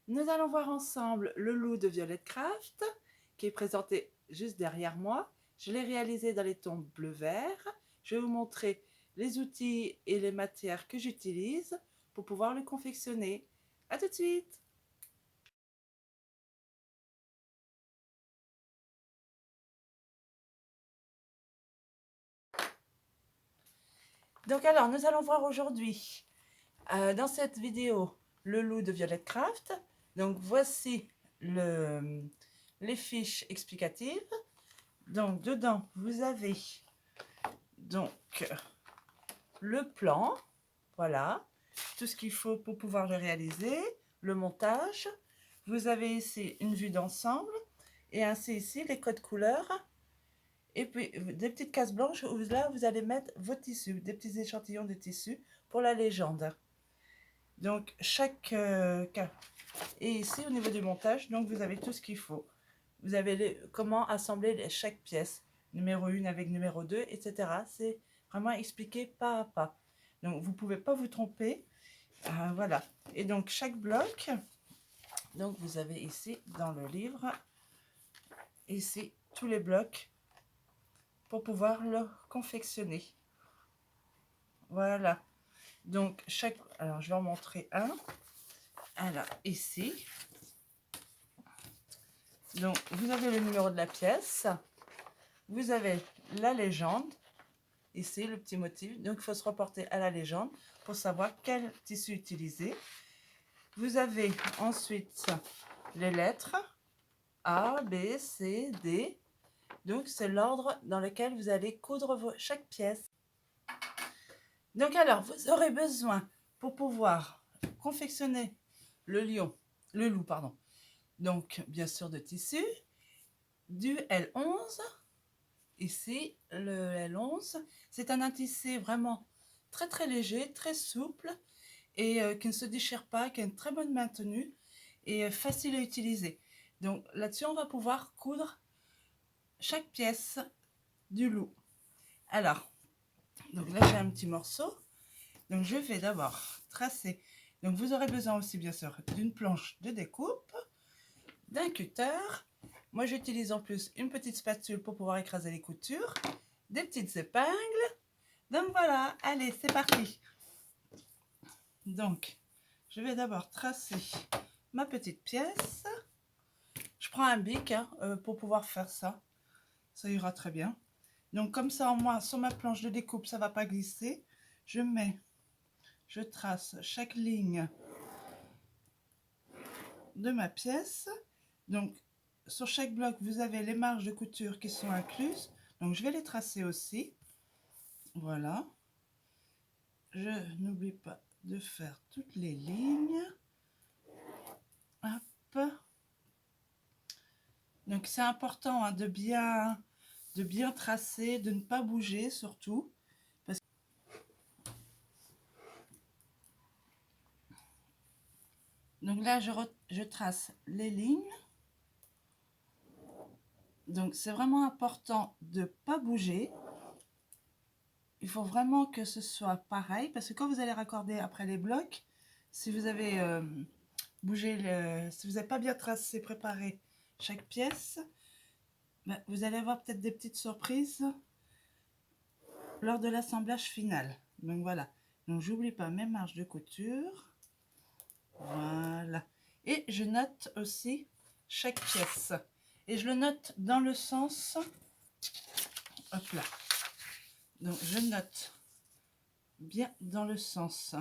Nous allons voir ensemble le loup de Violette Craft, qui est présenté juste derrière moi. Je l'ai réalisé dans les tons bleu-vert. Je vais vous montrer les outils et les matières que j'utilise pour pouvoir le confectionner. A tout de suite! Donc alors, nous allons voir aujourd'hui, dans cette vidéo, le loup de Violette Craft. Donc voici les fiches explicatives. Donc dedans, vous avez donc le plan, voilà, tout ce qu'il faut pour pouvoir le réaliser, le montage. Vous avez ici une vue d'ensemble et ainsi ici les codes couleurs. Et puis des petites cases blanches où là vous allez mettre vos tissus, des petits échantillons de tissus pour la légende. Donc chaque cas. Et ici au niveau du montage, donc vous avez tout ce qu'il faut. Vous avez comment assembler chaque pièce, numéro 1 avec numéro 2, etc. C'est vraiment expliqué pas à pas. Donc vous ne pouvez pas vous tromper. Voilà. Et donc chaque bloc, donc vous avez ici dans le livre, ici tous les blocs pour pouvoir le confectionner. Voilà. Donc chaque, alors je vais en montrer un. Alors ici, donc vous avez le numéro de la pièce, vous avez la légende, ici le petit motif, donc il faut se reporter à la légende pour savoir quel tissu utiliser. Vous avez ensuite les lettres A, B, C, D, donc c'est l'ordre dans lequel vous allez coudre chaque pièce. Donc alors, vous aurez besoin pour pouvoir confectionner le loup, pardon. Donc bien sûr de tissu, du L11. Ici, le L11, c'est un tissé vraiment très très léger, très souple et qui ne se déchire pas, qui a une très bonne maintenue et facile à utiliser. Donc là-dessus, on va pouvoir coudre chaque pièce du loup. Alors, donc là j'ai un petit morceau. Donc je vais d'abord tracer. Donc vous aurez besoin aussi bien sûr d'une planche de découpe, d'un cutter. Moi j'utilise en plus une petite spatule pour pouvoir écraser les coutures, des petites épingles. Donc voilà, allez c'est parti. Donc je vais d'abord tracer ma petite pièce. Je prends un bic pour pouvoir faire ça. Ça ira très bien. Donc comme ça, moi, sur ma planche de découpe, ça ne va pas glisser. Je trace chaque ligne de ma pièce. Donc sur chaque bloc, vous avez les marges de couture qui sont incluses. Donc je vais les tracer aussi. Voilà. Je n'oublie pas de faire toutes les lignes. Hop. Donc c'est important de bien tracer, de ne pas bouger surtout. Donc là, je trace les lignes. Donc c'est vraiment important de ne pas bouger. Il faut vraiment que ce soit pareil parce que quand vous allez raccorder après les blocs, si vous avez si vous n'avez pas bien tracé, préparé chaque pièce, ben, vous allez avoir peut-être des petites surprises lors de l'assemblage final. Donc voilà. Donc j'oublie pas mes marges de couture. Voilà. Et je note aussi chaque pièce. Et je le note dans le sens, hop là. Donc je note bien dans le sens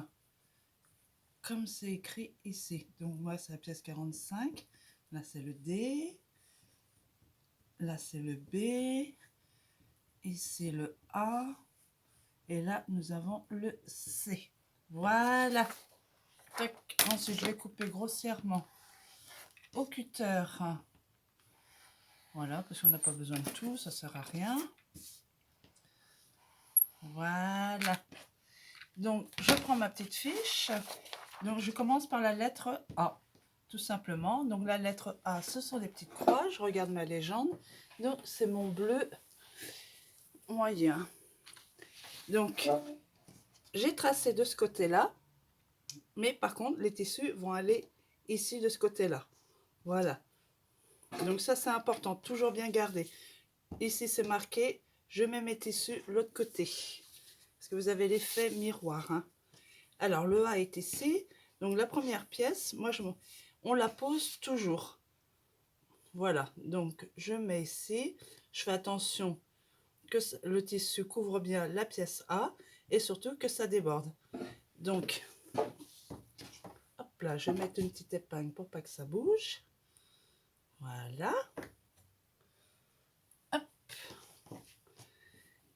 comme c'est écrit ici. Donc moi c'est la pièce 45. Là c'est le D. Là c'est le B. Ici le A. Et là nous avons le C. Voilà. Tac. Ensuite je vais couper grossièrement au cutter. Voilà, parce qu'on n'a pas besoin de tout, ça sert à rien. Voilà. Donc, je prends ma petite fiche. Donc, je commence par la lettre A, tout simplement. Donc, la lettre A, ce sont des petites croix. Je regarde ma légende. Donc, c'est mon bleu moyen. Donc, j'ai tracé de ce côté-là. Mais par contre, les tissus vont aller ici de ce côté-là. Voilà. Donc ça, c'est important, toujours bien garder. Ici, c'est marqué, je mets mes tissus l'autre côté. Parce que vous avez l'effet miroir. Hein. Alors, le A est ici. Donc, la première pièce, on la pose toujours. Voilà. Donc, je mets ici. Je fais attention que le tissu couvre bien la pièce A. Et surtout que ça déborde. Donc, hop là, je vais mettre une petite épingle pour pas que ça bouge. Voilà. Hop.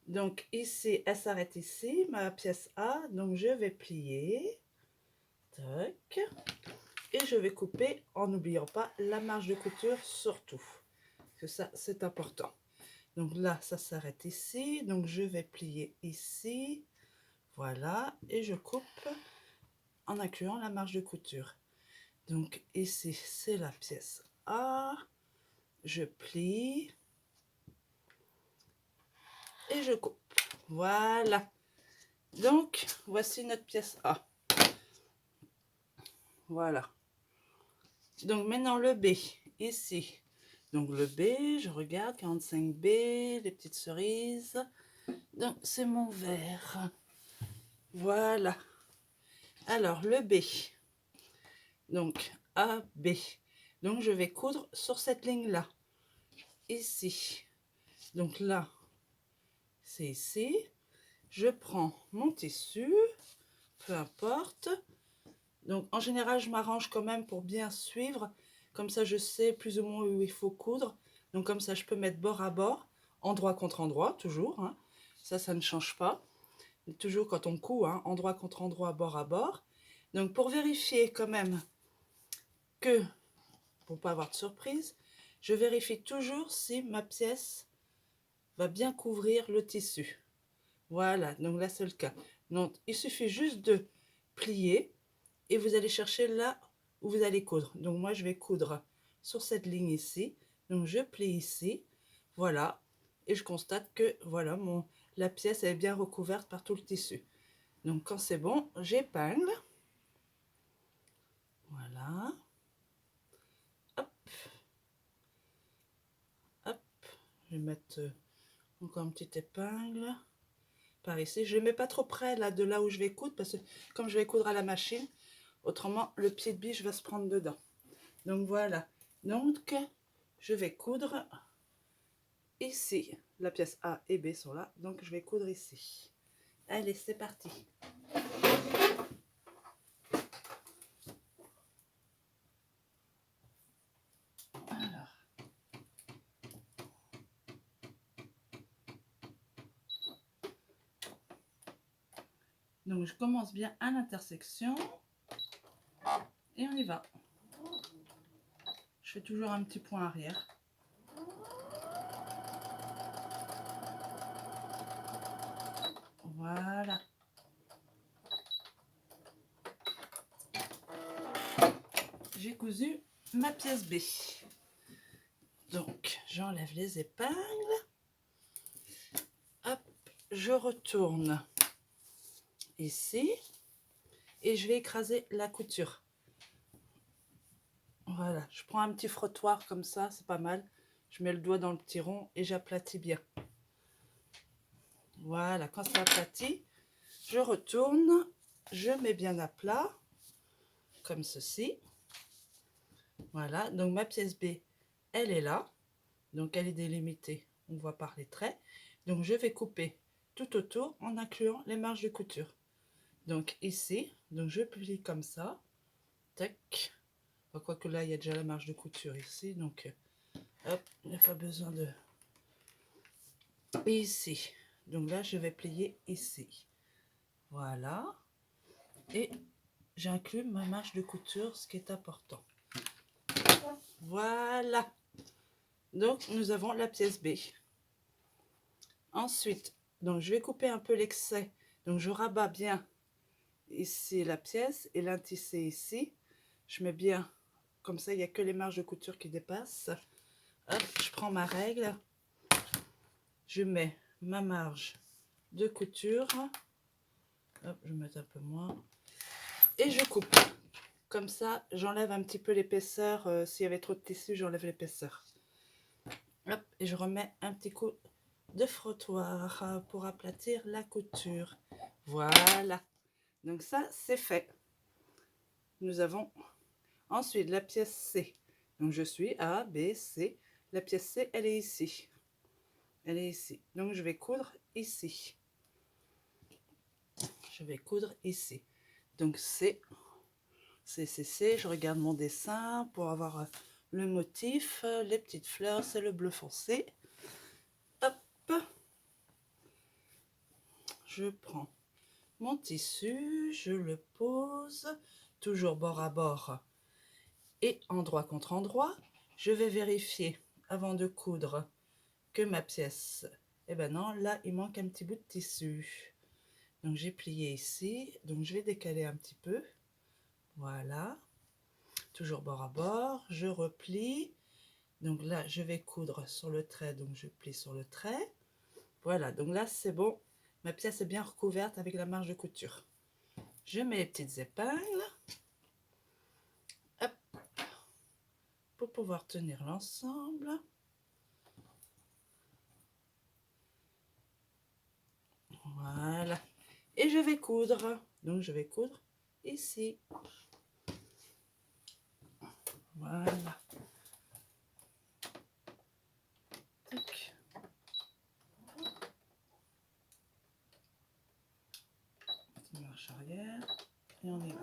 Donc ici, elle s'arrête ici, ma pièce A. Donc je vais plier. Tac. Et je vais couper en n'oubliant pas la marge de couture surtout. Parce que ça, c'est important. Donc là, ça s'arrête ici. Donc je vais plier ici. Voilà. Et je coupe en incluant la marge de couture. Donc ici, c'est la pièce A. Je plie. Et je coupe. Voilà. Donc, voici notre pièce A. Voilà. Donc, maintenant le B, ici. Donc, le B, je regarde, 45B, les petites cerises. Donc, c'est mon vert. Voilà. Alors, le B. Donc, A, B. Donc, je vais coudre sur cette ligne-là. Ici. Donc, là, c'est ici. Je prends mon tissu, peu importe. Donc, en général, je m'arrange quand même pour bien suivre. Comme ça, je sais plus ou moins où il faut coudre. Donc, comme ça, je peux mettre bord à bord, endroit contre endroit, toujours. Hein. Ça ne change pas. Toujours quand on coud, hein, endroit contre endroit, bord à bord. Donc, pour vérifier quand même que, pour ne pas avoir de surprise, je vérifie toujours si ma pièce va bien couvrir le tissu. Voilà, donc là, c'est le cas. Donc, il suffit juste de plier. Et vous allez chercher là où vous allez coudre. Donc moi, je vais coudre sur cette ligne ici. Donc je plie ici. Voilà. Et je constate que voilà, la pièce est bien recouverte par tout le tissu. Donc quand c'est bon, j'épingle. Voilà. Hop. Hop. Je vais mettre encore une petite épingle. Par ici. Je ne mets pas trop près là, de là où je vais coudre. Parce que comme je vais coudre à la machine, autrement, le pied de biche va se prendre dedans. Donc voilà. Donc, je vais coudre ici. La pièce A et B sont là. Donc, je vais coudre ici. Allez, c'est parti. Alors. Donc, je commence bien à l'intersection. Et on y va. Je fais toujours un petit point arrière. Voilà. J'ai cousu ma pièce B. Donc, j'enlève les épingles. Hop, je retourne ici. Et je vais écraser la couture. Voilà, je prends un petit frottoir comme ça, c'est pas mal. Je mets le doigt dans le petit rond et j'aplatis bien. Voilà, quand c'est aplati, je retourne, je mets bien à plat, comme ceci. Voilà, donc ma pièce B, elle est là. Donc elle est délimitée, on voit par les traits. Donc je vais couper tout autour en incluant les marges de couture. Donc ici, donc je plie comme ça. Tac. Quoique là, il y a déjà la marge de couture ici, donc hop, il n'y a pas besoin de... Et ici, donc là, je vais plier ici. Voilà. Et j'inclus ma marge de couture, ce qui est important. Voilà. Donc, nous avons la pièce B. Ensuite, donc je vais couper un peu l'excès. Donc, je rabats bien ici la pièce et l'intissé ici. Je mets bien, comme ça, il n'y a que les marges de couture qui dépassent. Hop, je prends ma règle. Je mets ma marge de couture. Hop, je vais mettre un peu moins. Et je coupe Comme ça, j'enlève un petit peu l'épaisseur. S'il y avait trop de tissu, j'enlève l'épaisseur. Hop, et je remets un petit coup de frottoir pour aplatir la couture. Voilà. Donc ça, c'est fait. Nous avons ensuite la pièce C. Donc je suis A, B, C. La pièce C, elle est ici. Elle est ici. Donc je vais coudre ici. Je vais coudre ici. Donc C, C, C, C. Je regarde mon dessin pour avoir le motif. Les petites fleurs, c'est le bleu foncé. Hop. Je prends mon tissu, je le pose, toujours bord à bord et endroit contre endroit. Je vais vérifier avant de coudre que ma pièce, eh ben non, là il manque un petit bout de tissu. Donc j'ai plié ici, donc je vais décaler un petit peu. Voilà, toujours bord à bord, je replie. Donc là je vais coudre sur le trait, donc je plie sur le trait. Voilà, donc là c'est bon, ma pièce est bien recouverte avec la marge de couture. Je mets les petites épingles. Hop, pour pouvoir tenir l'ensemble. Voilà. Et je vais coudre. Donc je vais coudre ici. Voilà. Tac. Petite marche arrière. Et on y va.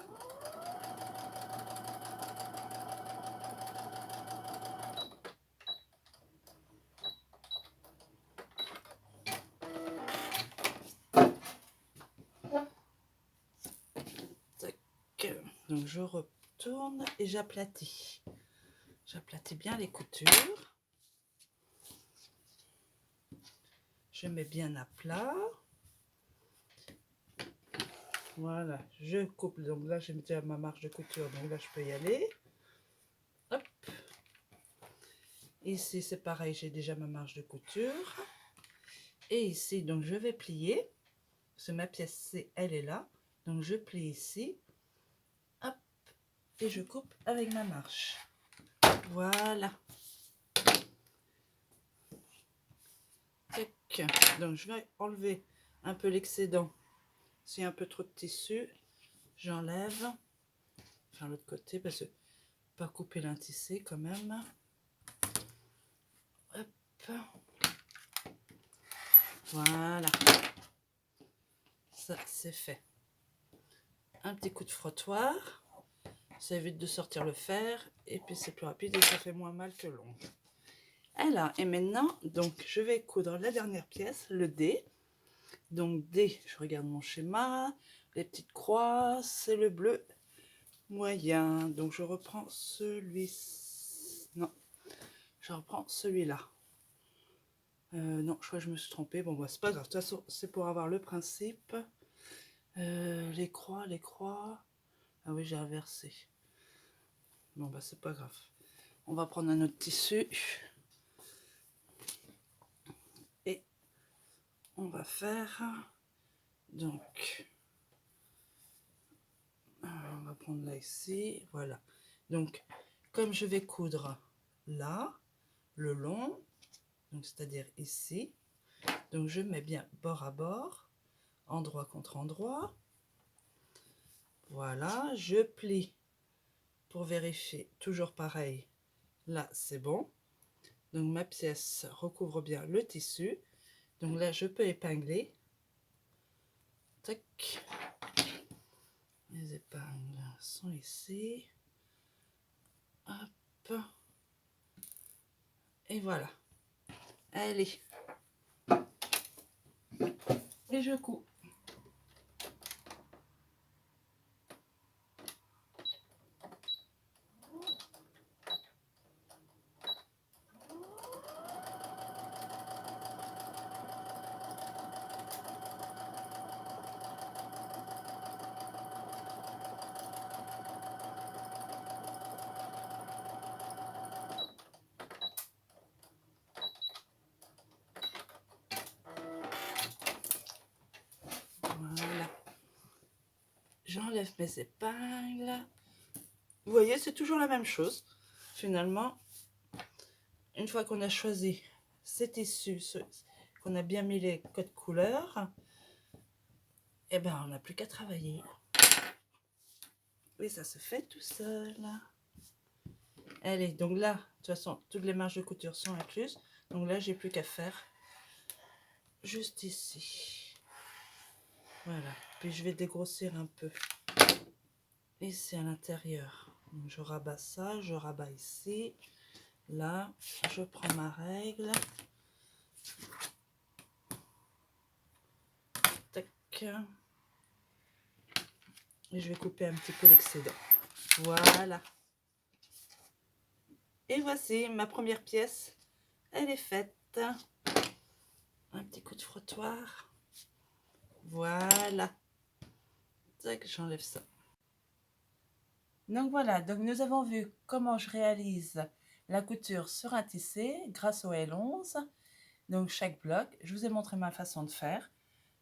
Tac. Donc je retourne et j'aplatis. J'aplatis bien les coutures. Je mets bien à plat. Voilà, je coupe. Donc là, j'ai déjà ma marge de couture. Donc là, je peux y aller. Hop. Ici, c'est pareil, j'ai déjà ma marge de couture. Et ici, donc je vais plier. Parce que ma pièce C, elle est là. Donc je plie ici. Hop. Et je coupe avec ma marche. Voilà. Tac. Donc je vais enlever un peu l'excédent. S'il y a un peu trop de tissu, j'enlève. Enfin l'autre côté, parce que pas couper l'intissé quand même. Hop. Voilà. Ça, c'est fait. Un petit coup de frottoir. Ça évite de sortir le fer. Et puis c'est plus rapide et ça fait moins mal que l'ongle. Alors, et maintenant, donc je vais coudre la dernière pièce, le D. Donc D, je regarde mon schéma. Les petites croix, c'est le bleu moyen. Donc je reprends celui-ci. Non, je reprends celui-là. Non, je crois que je me suis trompée. Bon, bah, c'est pas grave. De toute façon, c'est pour avoir le principe. Les croix, les croix. Ah oui, j'ai inversé. Bon, bah, c'est pas grave. On va prendre un autre tissu. Et on va faire. Donc, on va prendre là ici. Voilà. Donc, comme je vais coudre là, le long, donc c'est-à-dire ici, donc je mets bien bord à bord, endroit contre endroit. Voilà, je plie pour vérifier, toujours pareil. Là, c'est bon. Donc ma pièce recouvre bien le tissu. Donc là, je peux épingler. Tac. Les épingles sont ici. Hop. Et voilà. Allez. Et je couds. Voilà. J'enlève mes épingles. Vous voyez, c'est toujours la même chose. Finalement, une fois qu'on a choisi ces tissus, qu'on a bien mis les codes couleurs, et ben on n'a plus qu'à travailler. Et ça se fait tout seul. Allez, donc là, de toute façon, toutes les marges de couture sont incluses. Donc là, j'ai plus qu'à faire juste ici. Voilà. Puis je vais dégrossir un peu. Ici à l'intérieur. Donc je rabats ça, je rabats ici. Là, je prends ma règle. Tac. Et je vais couper un petit peu l'excédent. Voilà. Et voici ma première pièce. Elle est faite. Un petit coup de frottoir. Voilà. Tac, j'enlève ça. Donc voilà, donc nous avons vu comment je réalise la couture sur un tissé grâce au L11. Donc chaque bloc, je vous ai montré ma façon de faire.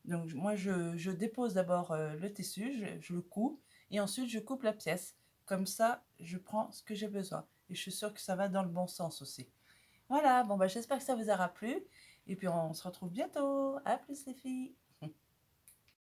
Donc moi je dépose d'abord le tissu, je le couds et ensuite je coupe la pièce. Comme ça, je prends ce que j'ai besoin. Et je suis sûre que ça va dans le bon sens aussi. Voilà, bon bah j'espère que ça vous aura plu. Et puis on se retrouve bientôt. À plus les filles.